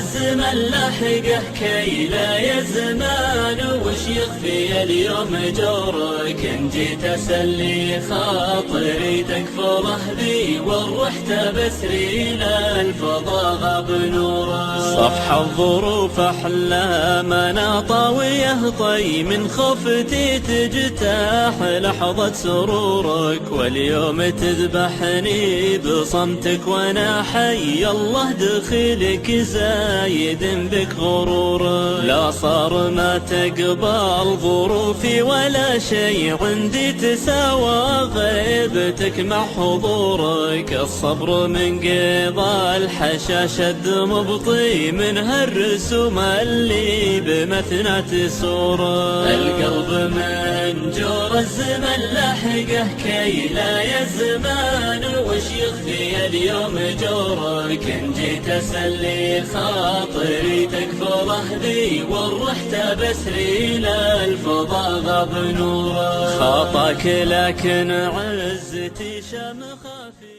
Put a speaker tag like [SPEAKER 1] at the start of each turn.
[SPEAKER 1] الزمن لحقه كي لا يزمان، وش يخفي اليوم جورك إن جيت أسلي خاطري تكفره بي والروح تبسري للفضاء بنوره. صفح الظروف أحلامنا طاوية طي، من خفتي تجتاح لحظة سرورك، واليوم تذبحني بصمتك وانا حي. الله دخيلك زايد بك غرورك، لا صار ما تقبل ظروفي ولا شيء عندي تساوى غيبتك مع حضورك. الصبر من قضى الحشا شد مبطي من هالرسوم اللي بمثنى سوره. القلب من جور الزمن لحقه كي لا يزمان، وش يخفي اليوم جورك إن جيت أسلي خاطري تكفره بي والروح تبسري للفضاء بنوره. خاطاك لكن عزتي شمخة في